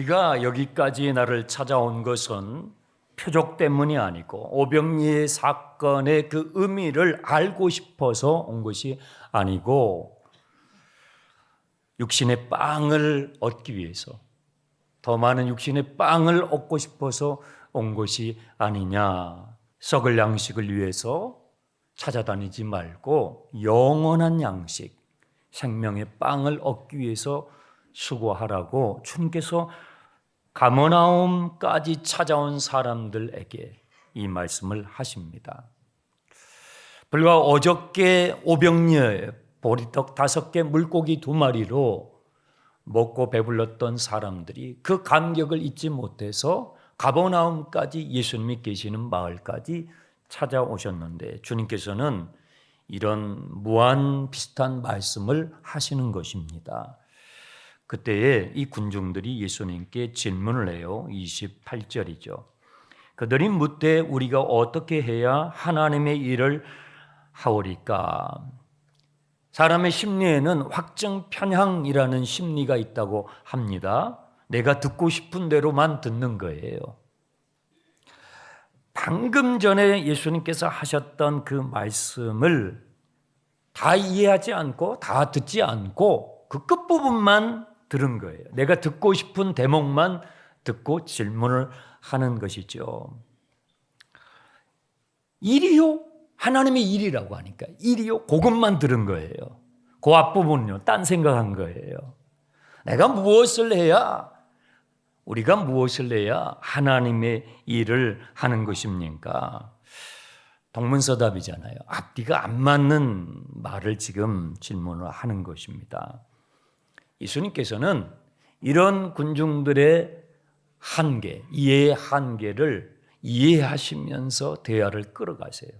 네가 여기까지 나를 찾아온 것은 표적 때문이 아니고 오병이의 사건의 그 의미를 알고 싶어서 온 것이 아니고 육신의 빵을 얻기 위해서, 더 많은 육신의 빵을 얻고 싶어서 온 것이 아니냐. 썩을 양식을 위해서 찾아다니지 말고 영원한 양식, 생명의 빵을 얻기 위해서 수고하라고 주님께서 가버나움까지 찾아온 사람들에게 이 말씀을 하십니다. 불과 어저께 오병이어 보리떡 5개 물고기 2마리로 먹고 배불렀던 사람들이 그 감격을 잊지 못해서 가버나움까지 예수님이 계시는 마을까지 찾아오셨는데 주님께서는 이런 무한 비슷한 말씀을 하시는 것입니다. 그때에 이 군중들이 예수님께 질문을 해요. 28절이죠. 그들이 묻되 우리가 어떻게 해야 하나님의 일을 하오리까? 사람의 심리에는 확증 편향이라는 심리가 있다고 합니다. 내가 듣고 싶은 대로만 듣는 거예요. 방금 전에 예수님께서 하셨던 그 말씀을 다 이해하지 않고 다 듣지 않고 그 끝부분만 들은 거예요. 내가 듣고 싶은 대목만 듣고 질문을 하는 것이죠. 일이요? 하나님의 일이라고 하니까 일이요? 그것만 들은 거예요. 그 앞부분요, 딴 생각한 거예요. 내가 무엇을 해야, 우리가 무엇을 해야 하나님의 일을 하는 것입니까? 동문서답이잖아요. 앞뒤가 안 맞는 말을 지금 질문을 하는 것입니다. 예수님께서는 이런 군중들의 한계, 이해의 한계를 이해하시면서 대화를 끌어가세요.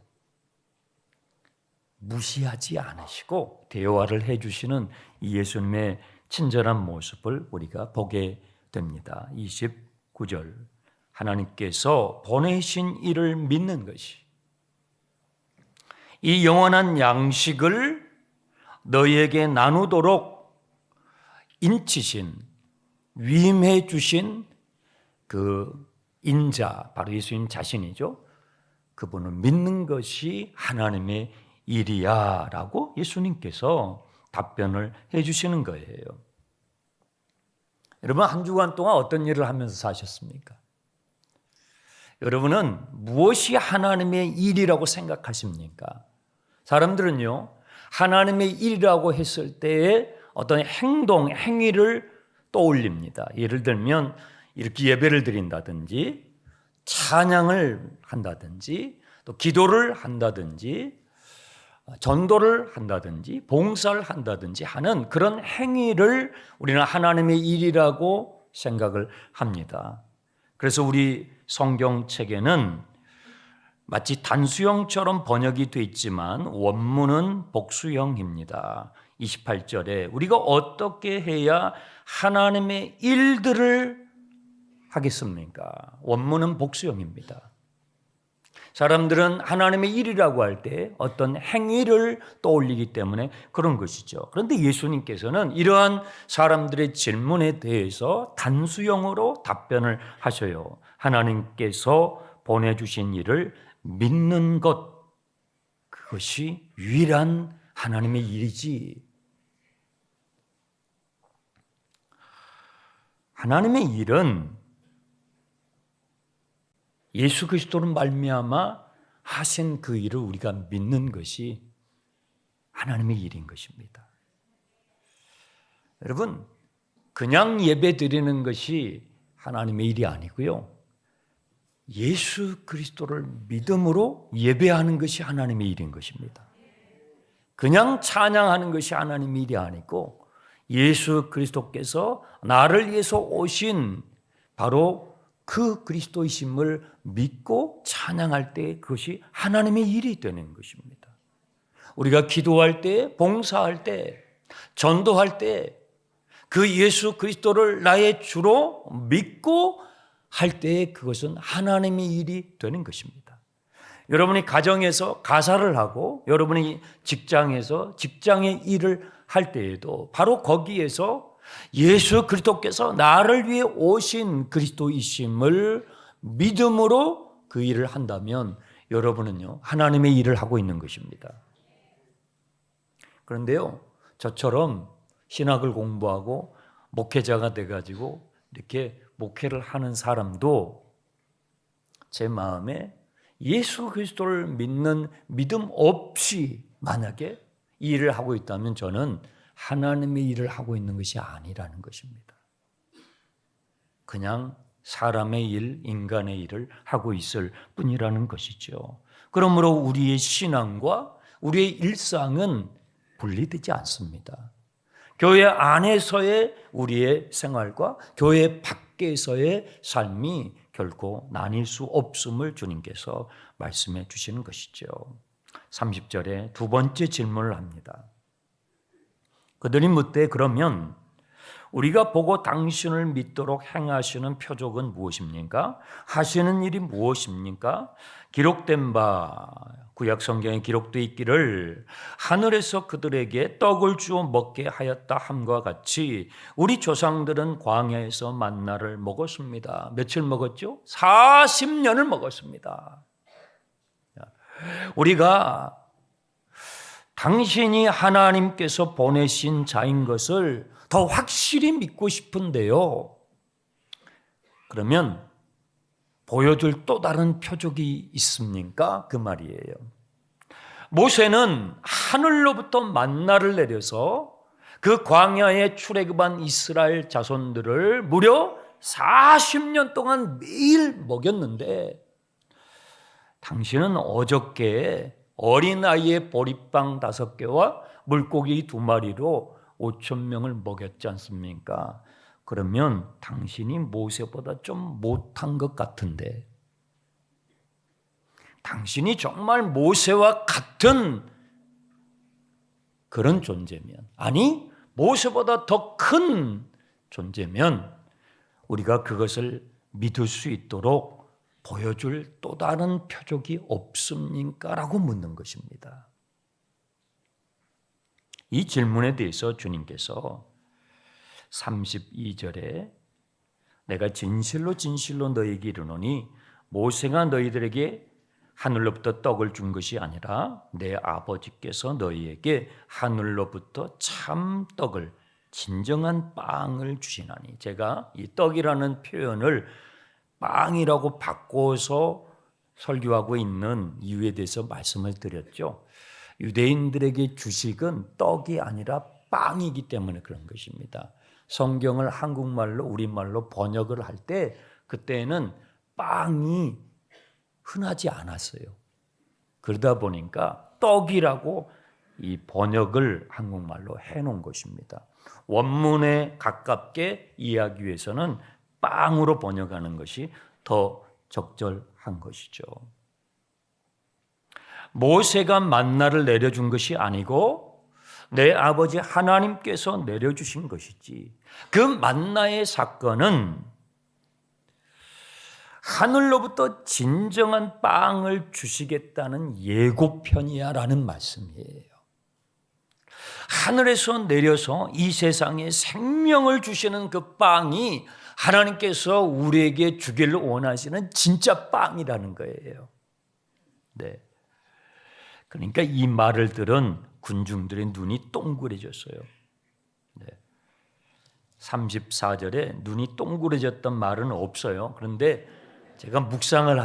무시하지 않으시고 대화를 해주시는 예수님의 친절한 모습을 우리가 보게 됩니다. 29절, 하나님께서 보내신 이를 믿는 것이 이 영원한 양식을 너희에게 나누도록 인치신, 위임해 주신 그 인자, 바로 예수님 자신이죠. 그분을 믿는 것이 하나님의 일이야 라고 예수님께서 답변을 해 주시는 거예요. 여러분, 한 주간 동안 어떤 일을 하면서 사셨습니까? 여러분은 무엇이 하나님의 일이라고 생각하십니까? 사람들은요, 하나님의 일이라고 했을 때에 어떤 행동, 행위를 떠올립니다. 예를 들면 이렇게 예배를 드린다든지 찬양을 한다든지 또 기도를 한다든지 전도를 한다든지 봉사를 한다든지 하는 그런 행위를 우리는 하나님의 일이라고 생각을 합니다. 그래서 우리 성경책에는 마치 단수형처럼 번역이 되어 있지만 원문은 복수형입니다. 28절에 우리가 어떻게 해야 하나님의 일들을 하겠습니까? 원문은 복수형입니다. 사람들은 하나님의 일이라고 할 때 어떤 행위를 떠올리기 때문에 그런 것이죠. 그런데 예수님께서는 이러한 사람들의 질문에 대해서 단수형으로 답변을 하셔요. 하나님께서 보내주신 일을 믿는 것, 그것이 유일한 하나님의 일이지. 하나님의 일은 예수 그리스도로 말미암아 하신 그 일을 우리가 믿는 것이 하나님의 일인 것입니다. 여러분, 그냥 예배 드리는 것이 하나님의 일이 아니고요. 예수 그리스도를 믿음으로 예배하는 것이 하나님의 일인 것입니다. 그냥 찬양하는 것이 하나님의 일이 아니고 예수 그리스도께서 나를 위해서 오신 바로 그 그리스도이심을 믿고 찬양할 때 그것이 하나님의 일이 되는 것입니다. 우리가 기도할 때, 봉사할 때, 전도할 때 그 예수 그리스도를 나의 주로 믿고 할 때 그것은 하나님의 일이 되는 것입니다. 여러분이 가정에서 가사를 하고 여러분이 직장에서 직장의 일을 할 때에도 바로 거기에서 예수 그리스도께서 나를 위해 오신 그리스도이심을 믿음으로 그 일을 한다면 여러분은요, 하나님의 일을 하고 있는 것입니다. 그런데요, 저처럼 신학을 공부하고 목회자가 돼가지고 이렇게 목회를 하는 사람도 제 마음에 예수 그리스도를 믿는 믿음 없이 만약에 이 일을 하고 있다면 저는 하나님의 일을 하고 있는 것이 아니라는 것입니다. 그냥 사람의 일, 인간의 일을 하고 있을 뿐이라는 것이죠. 그러므로 우리의 신앙과 우리의 일상은 분리되지 않습니다. 교회 안에서의 우리의 생활과 교회 밖에서의 삶이 결코 나뉠 수 없음을 주님께서 말씀해 주시는 것이죠. 30절에 두 번째 질문을 합니다. 그들이 묻되 그러면 우리가 보고 당신을 믿도록 행하시는 표적은 무엇입니까? 하시는 일이 무엇입니까? 기록된 바 구약 성경에 기록되어 있기를 하늘에서 그들에게 떡을 주어 먹게 하였다 함과 같이 우리 조상들은 광야에서 만나를 먹었습니다. 며칠 먹었죠? 40년을 먹었습니다. 우리가 당신이 하나님께서 보내신 자인 것을 더 확실히 믿고 싶은데요. 그러면 보여줄 또 다른 표적이 있습니까? 그 말이에요. 모세는 하늘로부터 만나를 내려서 그 광야에 출애굽한 이스라엘 자손들을 무려 40년 동안 매일 먹였는데 당신은 어저께 어린아이의 보리빵 5개와 물고기 2마리로 5,000명을 먹였지 않습니까? 그러면 당신이 모세보다 좀 못한 것 같은데 당신이 정말 모세와 같은 그런 존재면, 아니 모세보다 더 큰 존재면 우리가 그것을 믿을 수 있도록 보여줄 또 다른 표적이 없습니까? 라고 묻는 것입니다. 이 질문에 대해서 주님께서 32절에 내가 진실로 진실로 너희에게 이르노니 모세가 너희들에게 하늘로부터 떡을 준 것이 아니라 내 아버지께서 너희에게 하늘로부터 참 떡을 진정한 빵을 주시나니. 제가 이 떡이라는 표현을 빵이라고 바꿔서 설교하고 있는 이유에 대해서 말씀을 드렸죠. 유대인들에게 주식은 떡이 아니라 빵이기 때문에 그런 것입니다. 성경을 한국말로 우리말로 번역을 할 때 그때는 빵이 흔하지 않았어요. 그러다 보니까 떡이라고 이 번역을 한국말로 해놓은 것입니다. 원문에 가깝게 이해하기 위해서는 빵으로 번역하는 것이 더 적절한 것이죠. 모세가 만나를 내려준 것이 아니고 내 아버지 하나님께서 내려주신 것이지. 그 만나의 사건은 하늘로부터 진정한 빵을 주시겠다는 예고편이야 라는 말씀이에요. 하늘에서 내려서 이 세상에 생명을 주시는 그 빵이 하나님께서 우리에게 주기를 원하시는 진짜 빵이라는 거예요. 네. 그러니까 이 말을 들은 군중들의 눈이 동그래졌어요. 네. 34절에 눈이 동그래졌던 말은 없어요. 그런데 제가 묵상을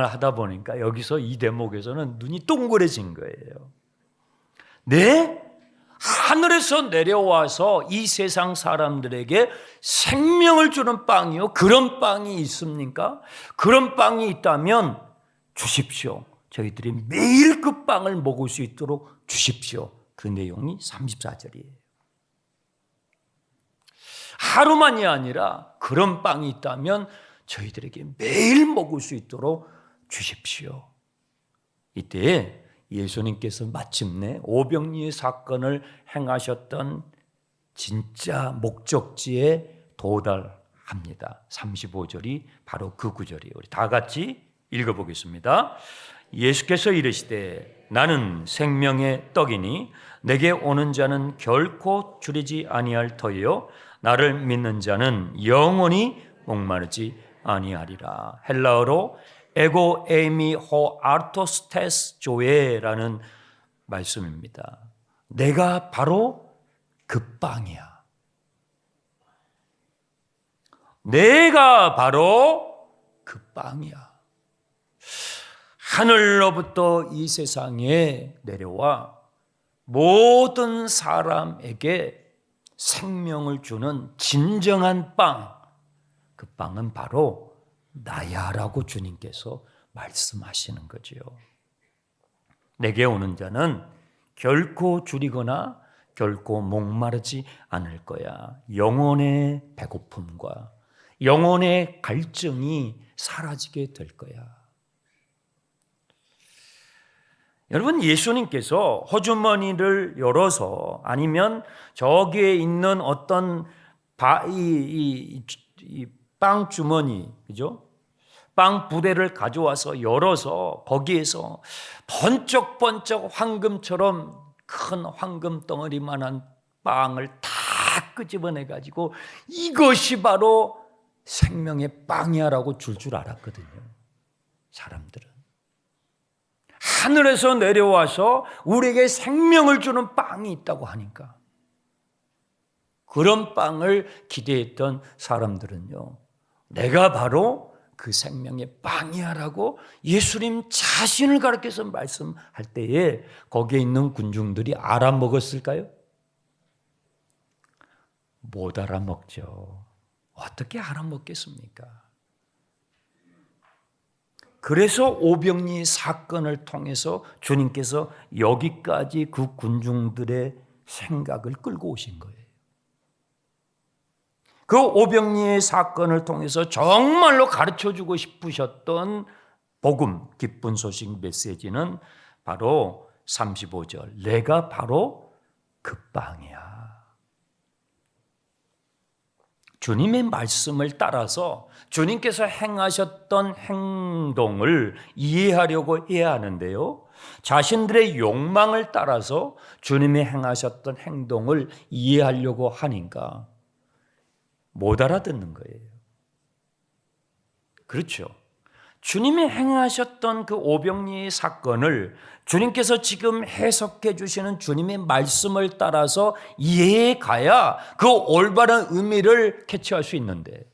하다 보니까 여기서 이 대목에서는 눈이 동그래진 거예요. 네? 하늘에서 내려와서 이 세상 사람들에게 생명을 주는 빵이요? 그런 빵이 있습니까? 그런 빵이 있다면 주십시오. 저희들이 매일 그 빵을 먹을 수 있도록 주십시오. 그 내용이 34절이에요. 하루만이 아니라 그런 빵이 있다면 저희들에게 매일 먹을 수 있도록 주십시오. 이때 예수님께서 마침내 오병이의 사건을 행하셨던 진짜 목적지에 도달합니다. 35절이 바로 그 구절이에요. 우리 다 같이 읽어보겠습니다. 예수께서 이르시되 나는 생명의 떡이니 내게 오는 자는 결코 줄이지 아니할 터이요 나를 믿는 자는 영원히 목마르지 아니하리라. 헬라어로 에고 에이미 호 아르토스테스 조에라는 말씀입니다. 내가 바로 그 빵이야. 내가 바로 그 빵이야. 하늘로부터 이 세상에 내려와 모든 사람에게 생명을 주는 진정한 빵, 그 빵은 바로 나야라고 주님께서 말씀하시는 거지요. 내게 오는 자는 결코 줄이거나 결코 목마르지 않을 거야. 영혼의 배고픔과 영혼의 갈증이 사라지게 될 거야. 여러분, 예수님께서 호주머니를 열어서 아니면 저기에 있는 어떤 빵 주머니, 그죠? 빵 부대를 가져와서 열어서 거기에서 번쩍번쩍 황금처럼 큰 황금 덩어리만한 빵을 다 끄집어내 가지고 이것이 바로 생명의 빵이야라고 줄 알았거든요. 사람들은. 하늘에서 내려와서 우리에게 생명을 주는 빵이 있다고 하니까 그런 빵을 기대했던 사람들은요, 내가 바로 그 생명의 빵이야라고 예수님 자신을 가리켜서 말씀할 때에 거기에 있는 군중들이 알아먹었을까요? 못 알아먹죠. 어떻게 알아먹겠습니까? 그래서 오병리 사건을 통해서 주님께서 여기까지 그 군중들의 생각을 끌고 오신 거예요. 그 오병리의 사건을 통해서 정말로 가르쳐주고 싶으셨던 복음, 기쁜 소식 메시지는 바로 35절, 내가 바로 그 빵이야. 주님의 말씀을 따라서 주님께서 행하셨던 행동을 이해하려고 해야 하는데요, 자신들의 욕망을 따라서 주님이 행하셨던 행동을 이해하려고 하니까 못 알아듣는 거예요. 그렇죠. 주님이 행하셨던 그 오병리의 사건을 주님께서 지금 해석해 주시는 주님의 말씀을 따라서 이해해 가야 그 올바른 의미를 캐치할 수 있는데,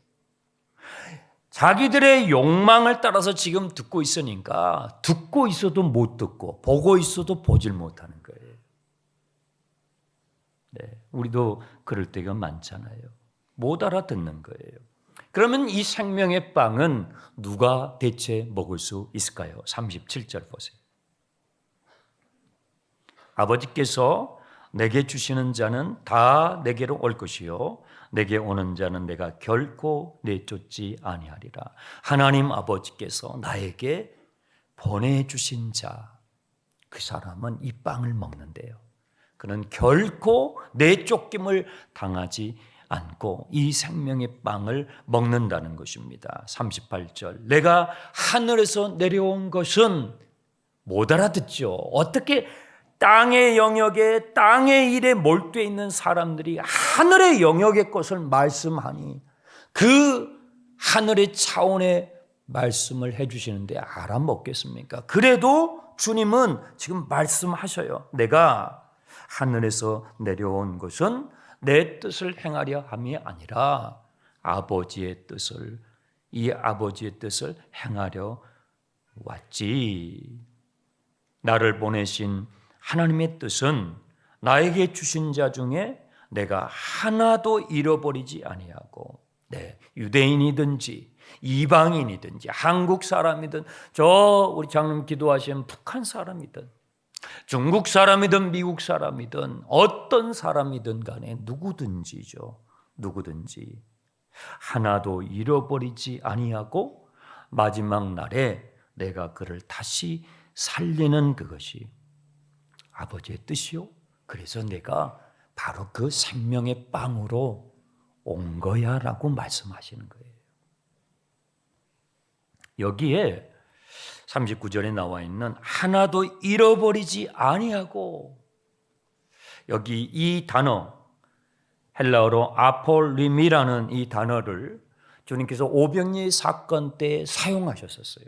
자기들의 욕망을 따라서 지금 듣고 있으니까 듣고 있어도 못 듣고 보고 있어도 보질 못하는 거예요. 네, 우리도 그럴 때가 많잖아요. 못 알아듣는 거예요. 그러면 이 생명의 빵은 누가 대체 먹을 수 있을까요? 37절 보세요. 아버지께서 내게 주시는 자는 다 내게로 올 것이요 내게 오는 자는 내가 결코 내쫓지 아니하리라. 하나님 아버지께서 나에게 보내주신 자, 그 사람은 이 빵을 먹는데요, 그는 결코 내쫓김을 당하지 않고 이 생명의 빵을 먹는다는 것입니다. 38절, 내가 하늘에서 내려온 것은 못 알아듣죠. 어떻게 땅의 영역에 땅의 일에 몰두해 있는 사람들이 하늘의 영역의 것을 말씀하니 그 하늘의 차원의 말씀을 해주시는데 알아먹겠습니까? 그래도 주님은 지금 말씀하셔요. 내가 하늘에서 내려온 것은 내 뜻을 행하려 함이 아니라 아버지의 뜻을, 이 아버지의 뜻을 행하려 왔지. 나를 보내신 하나님의 뜻은 나에게 주신 자 중에 내가 하나도 잃어버리지 아니하고, 유대인이든지 이방인이든지 한국 사람이든 우리 장로님 기도하시는 북한 사람이든 중국 사람이든 미국 사람이든 어떤 사람이든 간에 누구든지죠. 누구든지 하나도 잃어버리지 아니하고 마지막 날에 내가 그를 다시 살리는 그것이 아버지의 뜻이요. 그래서 내가 바로 그 생명의 빵으로 온 거야 라고 말씀하시는 거예요. 여기에 39절에 나와 있는 하나도 잃어버리지 아니하고, 여기 이 단어 헬라어로 아폴림이라는 이 단어를 주님께서 오병이의 사건 때 사용하셨었어요.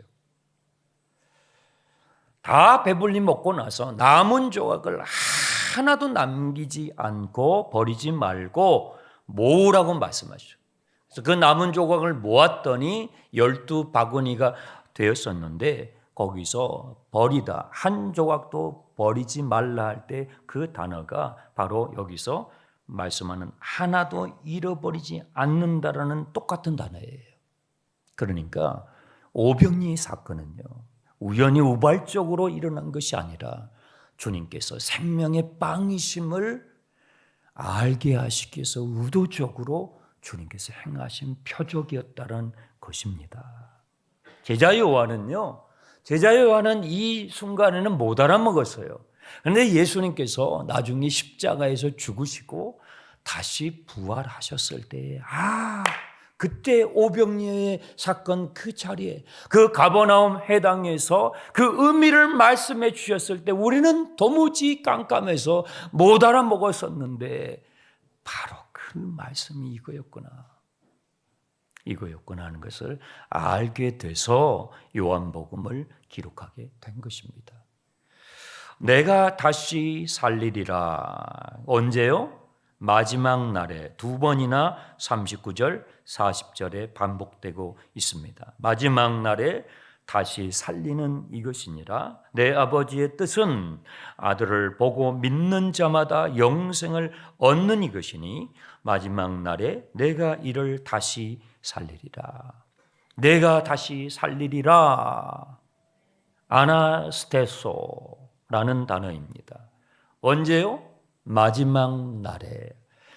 다 배불리 먹고 나서 남은 조각을 하나도 남기지 않고 버리지 말고 모으라고 말씀하시죠. 그래서 그 남은 조각을 모았더니 12바구니가 되었었는데, 거기서 버리다, 한 조각도 버리지 말라 할 때 그 단어가 바로 여기서 말씀하는 하나도 잃어버리지 않는다라는 똑같은 단어예요. 그러니까 오병이의 사건은요, 우연히 우발적으로 일어난 것이 아니라 주님께서 생명의 빵이심을 알게 하시기 위해서 의도적으로 주님께서 행하신 표적이었다는 것입니다. 제자 요한은 이 순간에는 못 알아먹었어요. 그런데 예수님께서 나중에 십자가에서 죽으시고 다시 부활하셨을 때, 그때 오병이어의 사건 그 자리에, 그 가버나움 회당에서 그 의미를 말씀해 주셨을 때 우리는 도무지 깜깜해서 못 알아먹었었는데, 바로 그 말씀이 이거였구나 하는 것을 알게 돼서 요한복음을 기록하게 된 것입니다. 내가 다시 살리리라. 언제요? 마지막 날에 두 번이나 39절, 40절에 반복되고 있습니다. 마지막 날에 다시 살리는 이것이니라. 내 아버지의 뜻은 아들을 보고 믿는 자마다 영생을 얻는 이것이니 마지막 날에 내가 이를 다시 살리리라. 내가 다시 살리리라. 아나스테소라는 단어입니다. 언제요? 마지막 날에.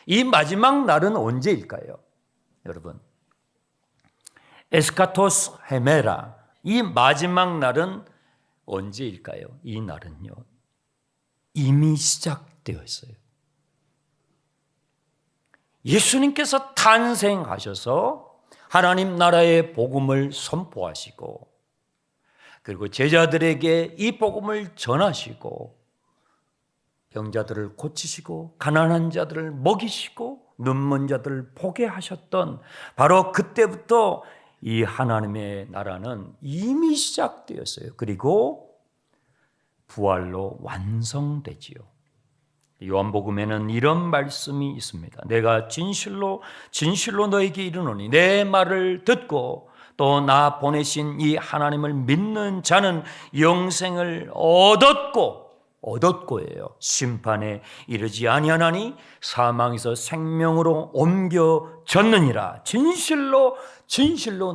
이 마지막 날은 언제일까요? 여러분, 에스카토스 헤메라, 이 마지막 날은 언제일까요? 이 날은요, 이미 시작되었어요. 예수님께서 탄생하셔서 하나님 나라의 복음을 선포하시고, 그리고 제자들에게 이 복음을 전하시고, 병자들을 고치시고 가난한 자들을 먹이시고 눈먼 자들을 보게 하셨던, 바로 그때부터 이 하나님의 나라는 이미 시작되었어요. 그리고 부활로 완성되지요. 요한복음에는 이런 말씀이 있습니다. 내가 진실로 너에게 이르노니 내 말을 듣고 또 나 보내신 이 하나님을 믿는 자는 영생을 얻었고예요. 심판에 이르지 아니하나니 사망에서 생명으로 옮겨졌느니라. 진실로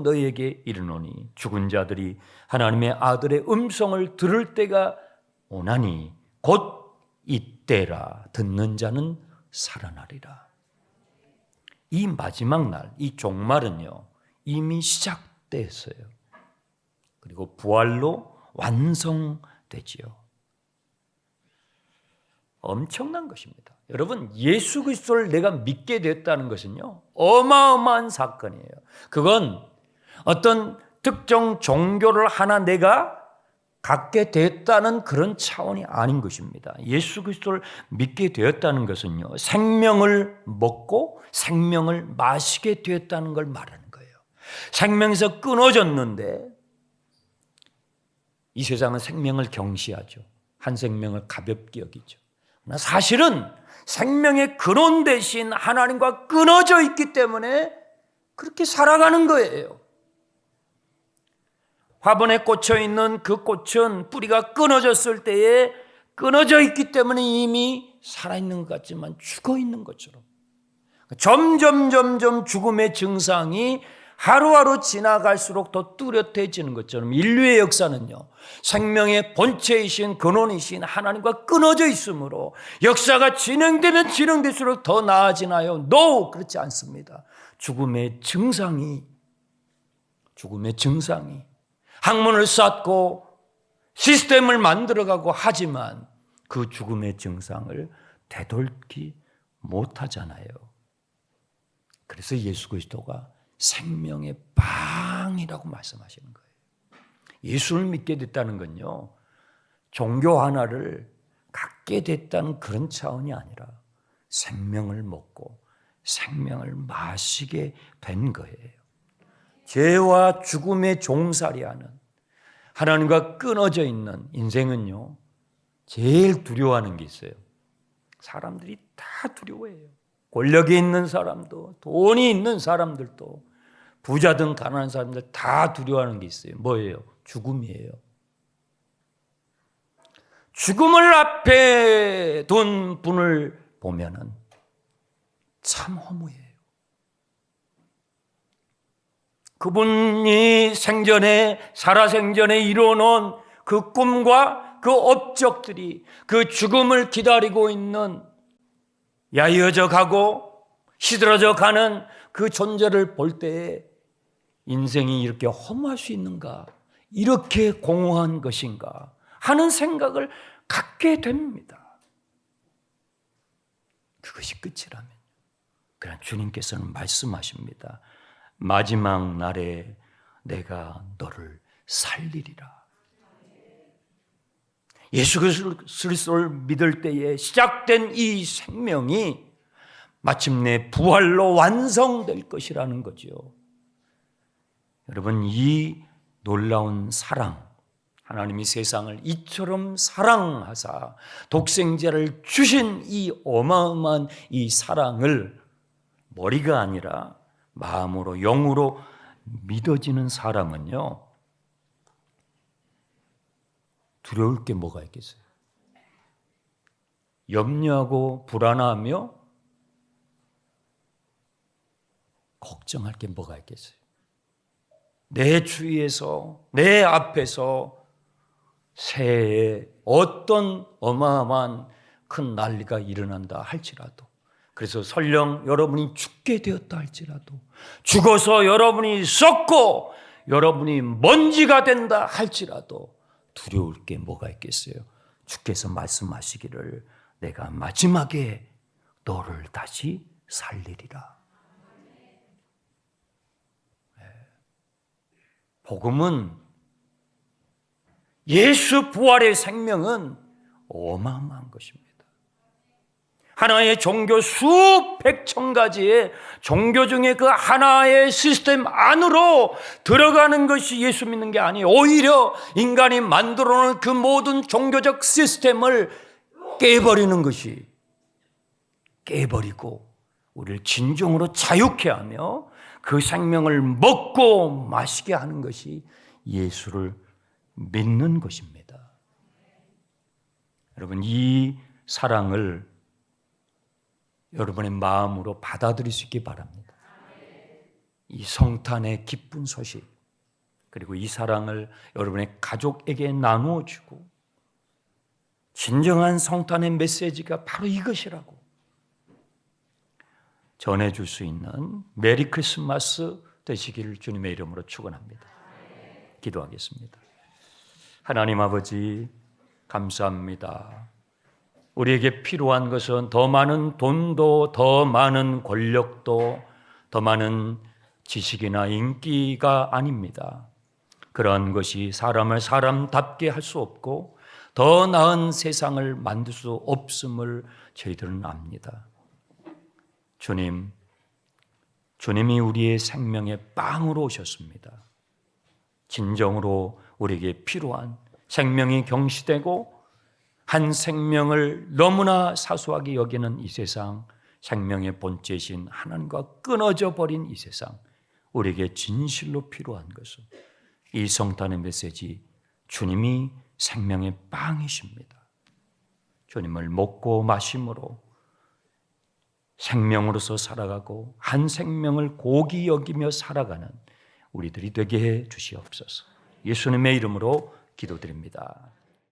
너희에게 이르노니 죽은 자들이 하나님의 아들의 음성을 들을 때가 오나니 곧 이때라. 듣는 자는 살아나리라. 이 마지막 날, 이 종말은요, 이미 시작됐어요. 그리고 부활로 완성되지요. 엄청난 것입니다. 여러분, 예수 그리스도를 내가 믿게 됐다는 것은요, 어마어마한 사건이에요. 그건 어떤 특정 종교를 하나 내가 갖게 됐다는 그런 차원이 아닌 것입니다. 예수 그리스도를 믿게 되었다는 것은요, 생명을 먹고 생명을 마시게 되었다는 걸 말하는 거예요. 생명에서 끊어졌는데, 이 세상은 생명을 경시하죠. 한 생명을 가볍게 여기죠. 사실은 생명의 근원 대신 하나님과 끊어져 있기 때문에 그렇게 살아가는 거예요. 화분에 꽂혀 있는 그 꽃은 뿌리가 끊어졌을 때에 끊어져 있기 때문에 이미 살아있는 것 같지만 죽어 있는 것처럼, 점점 죽음의 증상이 하루하루 지나갈수록 더 뚜렷해지는 것처럼, 인류의 역사는요, 생명의 본체이신 근원이신 하나님과 끊어져 있으므로 역사가 진행되면 진행될수록 더 나아지나요? No, 그렇지 않습니다. 죽음의 증상이 학문을 쌓고 시스템을 만들어가고 하지만 그 죽음의 증상을 되돌기 못하잖아요. 그래서 예수 그리스도가 생명의 빵이라고 말씀하시는 거예요. 예수를 믿게 됐다는 건요, 종교 하나를 갖게 됐다는 그런 차원이 아니라 생명을 먹고 생명을 마시게 된 거예요. 죄와 죽음의 종살이하는, 하나님과 끊어져 있는 인생은요, 제일 두려워하는 게 있어요. 사람들이 다 두려워해요. 권력이 있는 사람도, 돈이 있는 사람들도, 부자든 가난한 사람들 다 두려워하는 게 있어요. 뭐예요? 죽음이에요. 죽음을 앞에 둔 분을 보면은 참 허무해요. 그분이 살아생전에 이루어놓은 그 꿈과 그 업적들이, 그 죽음을 기다리고 있는 야이어져 가고 시들어져 가는 그 존재를 볼 때에 인생이 이렇게 허무할 수 있는가, 이렇게 공허한 것인가 하는 생각을 갖게 됩니다. 그것이 끝이라면, 그러나 주님께서는 말씀하십니다. 마지막 날에 내가 너를 살리리라. 예수 그리스도를 믿을 때에 시작된 이 생명이 마침내 부활로 완성될 것이라는 거죠. 여러분, 이 놀라운 사랑, 하나님이 세상을 이처럼 사랑하사 독생자를 주신 이 어마어마한 이 사랑을 머리가 아니라 마음으로, 영으로 믿어지는 사람은요, 두려울 게 뭐가 있겠어요? 염려하고 불안하며 걱정할 게 뭐가 있겠어요? 내 주위에서, 내 앞에서 새해에 어떤 어마어마한 큰 난리가 일어난다 할지라도, 그래서 설령 여러분이 죽게 되었다 할지라도, 죽어서 여러분이 썩고 여러분이 먼지가 된다 할지라도 두려울 게 뭐가 있겠어요? 주께서 말씀하시기를 내가 마지막에 너를 다시 살리리라. 복음은, 예수 부활의 생명은 어마어마한 것입니다. 하나의 종교, 수백 천 가지의 종교 중에 그 하나의 시스템 안으로 들어가는 것이 예수 믿는 게 아니에요. 오히려 인간이 만들어 놓은 그 모든 종교적 시스템을 깨버리는 것이, 깨버리고 우리를 진정으로 자유케 하며 그 생명을 먹고 마시게 하는 것이 예수를 믿는 것입니다. 여러분, 이 사랑을 여러분의 마음으로 받아들일 수 있기 바랍니다. 이 성탄의 기쁜 소식, 그리고 이 사랑을 여러분의 가족에게 나누어 주고, 진정한 성탄의 메시지가 바로 이것이라고 전해줄 수 있는 메리 크리스마스 되시기를 주님의 이름으로 축원합니다. 기도하겠습니다. 하나님 아버지, 감사합니다. 우리에게 필요한 것은 더 많은 돈도, 더 많은 권력도, 더 많은 지식이나 인기가 아닙니다. 그러한 것이 사람을 사람답게 할 수 없고 더 나은 세상을 만들 수 없음을 저희들은 압니다. 주님이 우리의 생명의 빵으로 오셨습니다. 진정으로 우리에게 필요한, 생명이 경시되고 한 생명을 너무나 사소하게 여기는 이 세상, 생명의 본체이신 하나님과 끊어져 버린 이 세상, 우리에게 진실로 필요한 것은 이 성탄의 메시지, 주님이 생명의 빵이십니다. 주님을 먹고 마심으로 생명으로서 살아가고 한 생명을 고귀 여기며 살아가는 우리들이 되게 해 주시옵소서. 예수님의 이름으로 기도드립니다.